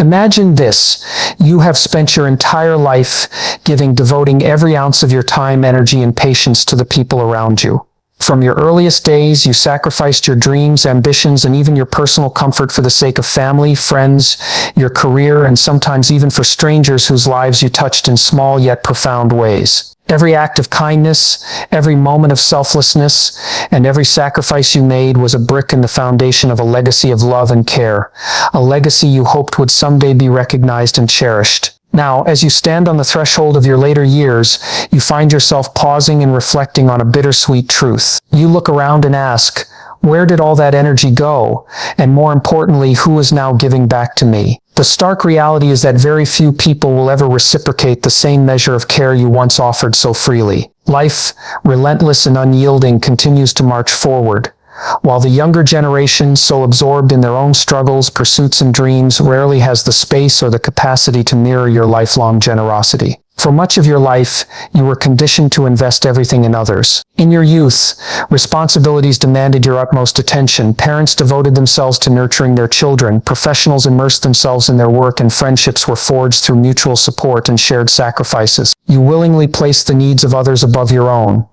Imagine this. You have spent your entire life devoting every ounce of your time, energy, and patience to the people around you. From your earliest days, you sacrificed your dreams, ambitions, and even your personal comfort for the sake of family, friends, your career, and sometimes even for strangers whose lives you touched in small yet profound ways. Every act of kindness, every moment of selflessness, and every sacrifice you made was a brick in the foundation of a legacy of love and care, a legacy you hoped would someday be recognized and cherished. Now, as you stand on the threshold of your later years, you find yourself pausing and reflecting on a bittersweet truth. You look around and ask, where did all that energy go? And more importantly, who is now giving back to me? The stark reality is that very few people will ever reciprocate the same measure of care you once offered so freely. Life, relentless and unyielding, continues to march forward, while the younger generation, so absorbed in their own struggles, pursuits, and dreams, rarely has the space or the capacity to mirror your lifelong generosity. For much of your life, you were conditioned to invest everything in others. In your youth, responsibilities demanded your utmost attention. Parents devoted themselves to nurturing their children. Professionals immersed themselves in their work, and friendships were forged through mutual support and shared sacrifices. You willingly placed the needs of others above your own,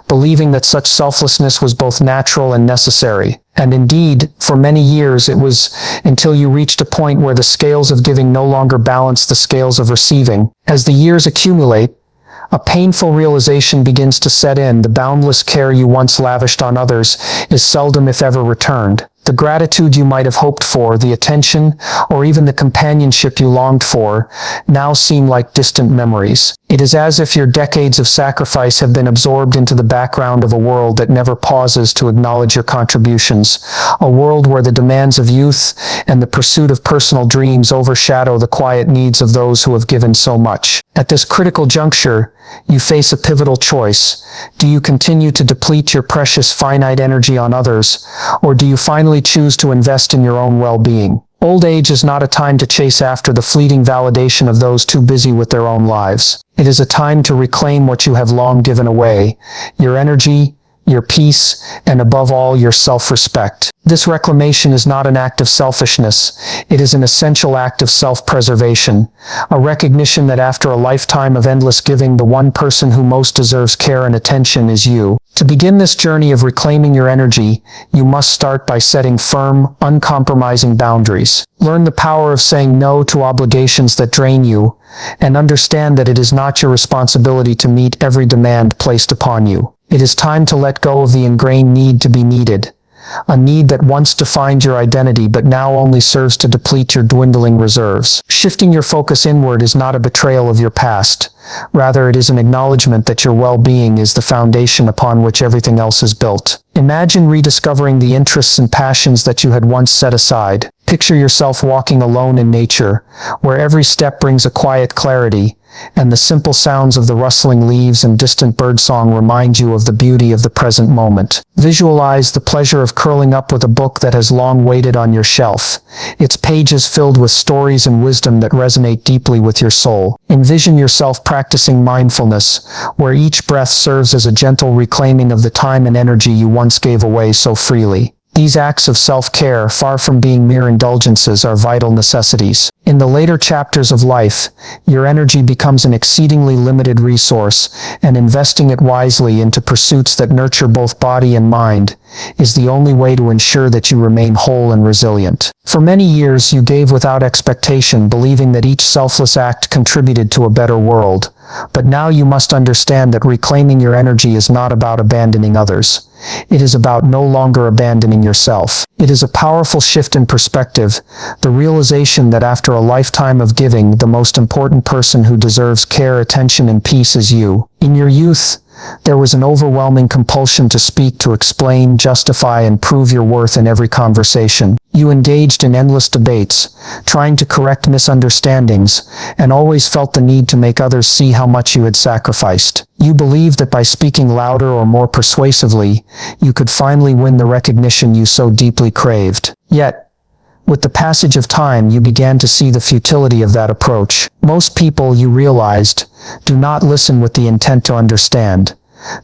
believing that such selflessness was both natural and necessary. And indeed, for many years it was until you reached a point where the scales of giving no longer balanced the scales of receiving. As the years accumulate, a painful realization begins to set in. The boundless care you once lavished on others is seldom, if ever, returned. The gratitude you might have hoped for, the attention, or even the companionship you longed for, now seem like distant memories. It is as if your decades of sacrifice have been absorbed into the background of a world that never pauses to acknowledge your contributions, a world where the demands of youth and the pursuit of personal dreams overshadow the quiet needs of those who have given so much. At this critical juncture, you face a pivotal choice. Do you continue to deplete your precious finite energy on others, or do you finally choose to invest in your own well-being? Old age is not a time to chase after the fleeting validation of those too busy with their own lives. It is a time to reclaim what you have long given away: your energy, your peace, and above all, your self-respect. This reclamation is not an act of selfishness. It is an essential act of self-preservation, a recognition that after a lifetime of endless giving, the one person who most deserves care and attention is you. To begin this journey of reclaiming your energy, you must start by setting firm, uncompromising boundaries. Learn the power of saying no to obligations that drain you, and understand that it is not your responsibility to meet every demand placed upon you. It is time to let go of the ingrained need to be needed, a need that once defined your identity but now only serves to deplete your dwindling reserves. Shifting your focus inward is not a betrayal of your past. Rather, it is an acknowledgement that your well-being is the foundation upon which everything else is built. Imagine rediscovering the interests and passions that you had once set aside. Picture yourself walking alone in nature, where every step brings a quiet clarity, and the simple sounds of the rustling leaves and distant birdsong remind you of the beauty of the present moment. Visualize the pleasure of curling up with a book that has long waited on your shelf, its pages filled with stories and wisdom that resonate deeply with your soul. Envision yourself practicing mindfulness, where each breath serves as a gentle reclaiming of the time and energy you once gave away so freely. These acts of self-care, far from being mere indulgences, are vital necessities. In the later chapters of life, your energy becomes an exceedingly limited resource, and investing it wisely into pursuits that nurture both body and mind is the only way to ensure that you remain whole and resilient. For many years, you gave without expectation, believing that each selfless act contributed to a better world. But now you must understand that reclaiming your energy is not about abandoning others. It is about no longer abandoning yourself. It is a powerful shift in perspective, the realization that after a lifetime of giving, the most important person who deserves care, attention, and peace is you. In your youth, there was an overwhelming compulsion to speak, to explain, justify, and prove your worth in every conversation. You engaged in endless debates, trying to correct misunderstandings, and always felt the need to make others see how much you had sacrificed. You believed that by speaking louder or more persuasively, you could finally win the recognition you so deeply craved. Yet, with the passage of time, you began to see the futility of that approach. Most people, you realized, do not listen with the intent to understand.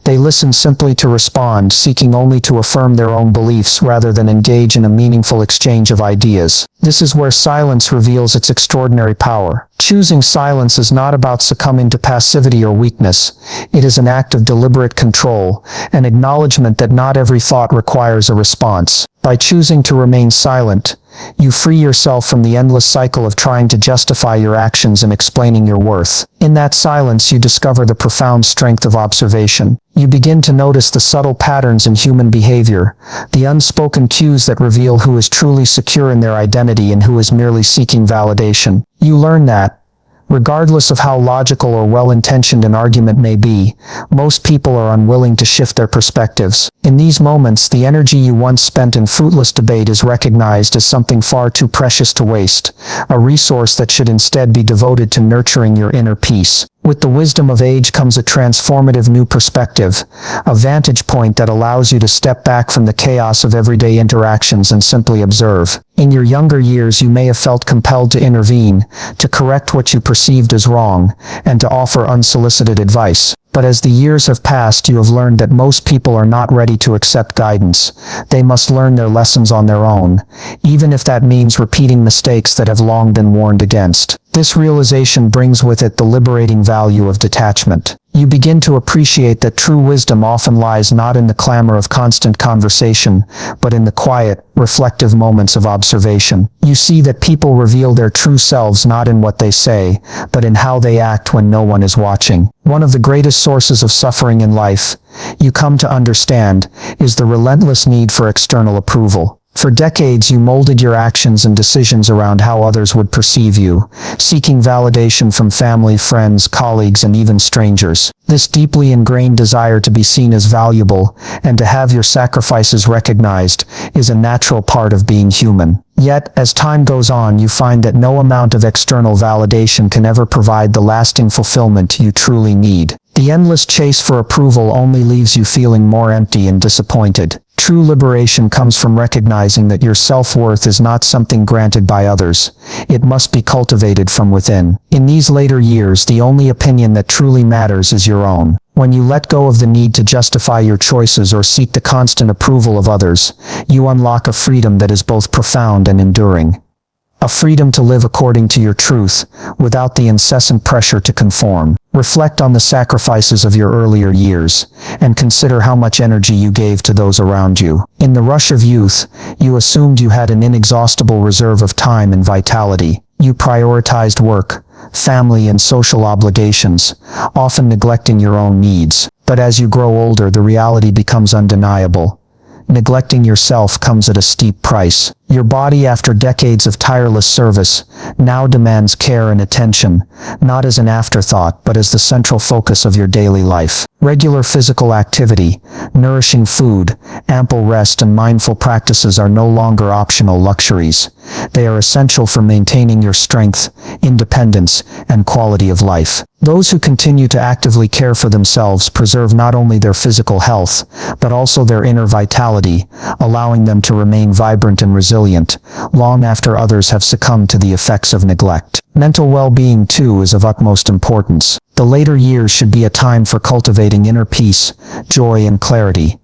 They listen simply to respond, seeking only to affirm their own beliefs rather than engage in a meaningful exchange of ideas. This is where silence reveals its extraordinary power. Choosing silence is not about succumbing to passivity or weakness. It is an act of deliberate control, an acknowledgement that not every thought requires a response. By choosing to remain silent, you free yourself from the endless cycle of trying to justify your actions and explaining your worth. In that silence, you discover the profound strength of observation. You begin to notice the subtle patterns in human behavior, the unspoken cues that reveal who is truly secure in their identity and who is merely seeking validation. You learn that, regardless of how logical or well-intentioned an argument may be, most people are unwilling to shift their perspectives. In these moments, the energy you once spent in fruitless debate is recognized as something far too precious to waste, a resource that should instead be devoted to nurturing your inner peace. With the wisdom of age comes a transformative new perspective, a vantage point that allows you to step back from the chaos of everyday interactions and simply observe. In your younger years, you may have felt compelled to intervene, to correct what you perceived as wrong, and to offer unsolicited advice. But as the years have passed, you have learned that most people are not ready to accept guidance. They must learn their lessons on their own, even if that means repeating mistakes that have long been warned against. This realization brings with it the liberating value of detachment. You begin to appreciate that true wisdom often lies not in the clamor of constant conversation, but in the quiet, reflective moments of observation. You see that people reveal their true selves not in what they say, but in how they act when no one is watching. One of the greatest sources of suffering in life, you come to understand, is the relentless need for external approval. For decades, you molded your actions and decisions around how others would perceive you, seeking validation from family, friends, colleagues, and even strangers. This deeply ingrained desire to be seen as valuable and to have your sacrifices recognized is a natural part of being human. Yet, as time goes on, you find that no amount of external validation can ever provide the lasting fulfillment you truly need. The endless chase for approval only leaves you feeling more empty and disappointed. True liberation comes from recognizing that your self-worth is not something granted by others. It must be cultivated from within. In these later years, the only opinion that truly matters is your own. When you let go of the need to justify your choices or seek the constant approval of others, you unlock a freedom that is both profound and enduring. A freedom to live according to your truth, without the incessant pressure to conform. Reflect on the sacrifices of your earlier years, and consider how much energy you gave to those around you. In the rush of youth, you assumed you had an inexhaustible reserve of time and vitality. You prioritized work, family, and social obligations, often neglecting your own needs. But as you grow older, the reality becomes undeniable. Neglecting yourself comes at a steep price. Your body, after decades of tireless service, now demands care and attention, not as an afterthought, but as the central focus of your daily life. Regular physical activity, nourishing food, ample rest, and mindful practices are no longer optional luxuries. They are essential for maintaining your strength, independence, and quality of life. Those who continue to actively care for themselves preserve not only their physical health, but also their inner vitality, allowing them to remain vibrant and resilient long after others have succumbed to the effects of neglect. Mental well-being, too, is of utmost importance. The later years should be a time for cultivating inner peace, joy, and clarity,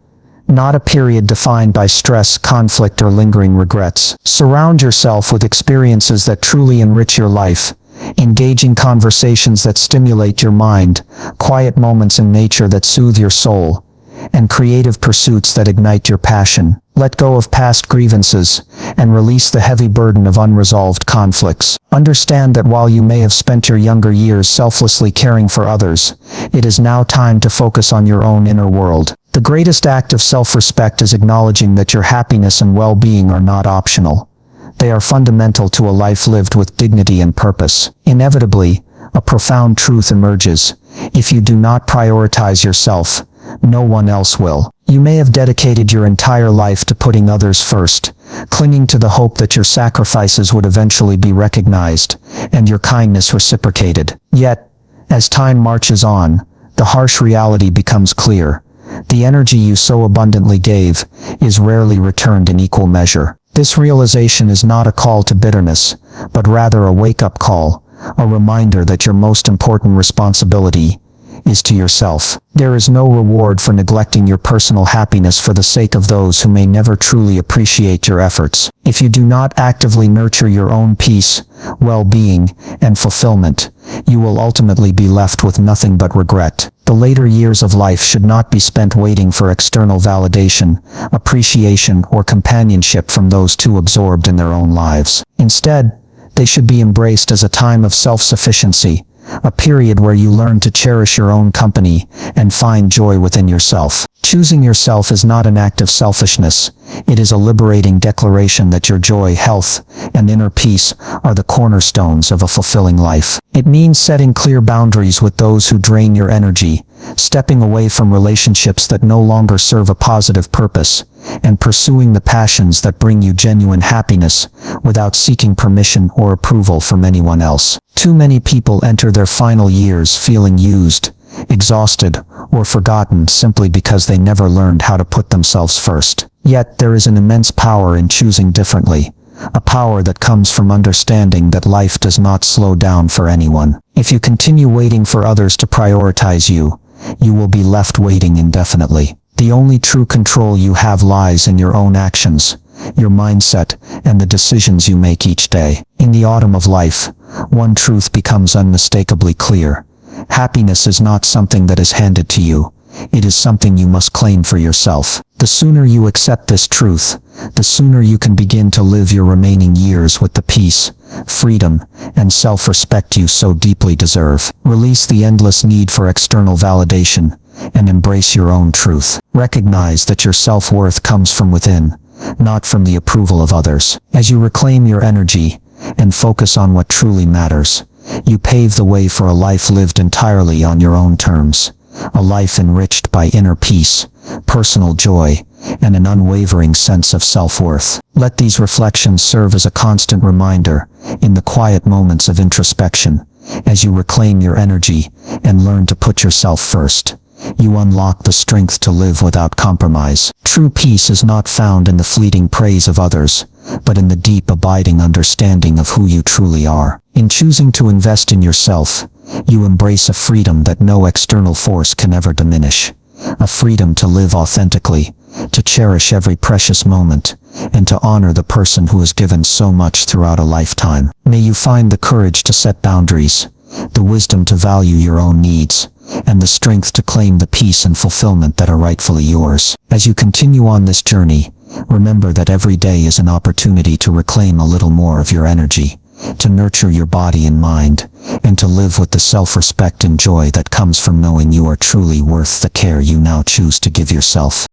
not a period defined by stress, conflict, or lingering regrets. Surround yourself with experiences that truly enrich your life, engaging conversations that stimulate your mind, quiet moments in nature that soothe your soul, and creative pursuits that ignite your passion. Let go of past grievances and release the heavy burden of unresolved conflicts. Understand that while you may have spent your younger years selflessly caring for others, it is now time to focus on your own inner world. The greatest act of self-respect is acknowledging that your happiness and well-being are not optional. They are fundamental to a life lived with dignity and purpose. Inevitably, a profound truth emerges. If you do not prioritize yourself, no one else will. You may have dedicated your entire life to putting others first, clinging to the hope that your sacrifices would eventually be recognized, and your kindness reciprocated. Yet, as time marches on, the harsh reality becomes clear. The energy you so abundantly gave is rarely returned in equal measure. This realization is not a call to bitterness, but rather a wake-up call, a reminder that your most important responsibility is to yourself. There is no reward for neglecting your personal happiness for the sake of those who may never truly appreciate your efforts. If you do not actively nurture your own peace, well-being, and fulfillment, you will ultimately be left with nothing but regret. The later years of life should not be spent waiting for external validation, appreciation, or companionship from those too absorbed in their own lives. Instead, they should be embraced as a time of self-sufficiency, a period where you learn to cherish your own company and find joy within yourself. Choosing yourself is not an act of selfishness. It is a liberating declaration that your joy, health, and inner peace are the cornerstones of a fulfilling life. It means setting clear boundaries with those who drain your energy, stepping away from relationships that no longer serve a positive purpose, and pursuing the passions that bring you genuine happiness without seeking permission or approval from anyone else. Too many people enter their final years feeling used, exhausted, or forgotten simply because they never learned how to put themselves first. Yet there is an immense power in choosing differently, a power that comes from understanding that life does not slow down for anyone. If you continue waiting for others to prioritize you, you will be left waiting indefinitely. The only true control you have lies in your own actions, your mindset, and the decisions you make each day. In the autumn of life, one truth becomes unmistakably clear. Happiness is not something that is handed to you. It is something you must claim for yourself. The sooner you accept this truth, the sooner you can begin to live your remaining years with the peace, freedom, and self-respect you so deeply deserve. Release the endless need for external validation and embrace your own truth. Recognize that your self-worth comes from within, not from the approval of others. As you reclaim your energy and focus on what truly matters, you pave the way for a life lived entirely on your own terms, a life enriched by inner peace, personal joy, and an unwavering sense of self-worth. Let these reflections serve as a constant reminder, in the quiet moments of introspection, as you reclaim your energy and learn to put yourself first. You unlock the strength to live without compromise. True peace is not found in the fleeting praise of others, but in the deep abiding understanding of who you truly are. In choosing to invest in yourself, you embrace a freedom that no external force can ever diminish. A freedom to live authentically, to cherish every precious moment, and to honor the person who has given so much throughout a lifetime. May you find the courage to set boundaries, the wisdom to value your own needs, and the strength to claim the peace and fulfillment that are rightfully yours. As you continue on this journey, remember that every day is an opportunity to reclaim a little more of your energy, to nurture your body and mind, and to live with the self-respect and joy that comes from knowing you are truly worth the care you now choose to give yourself.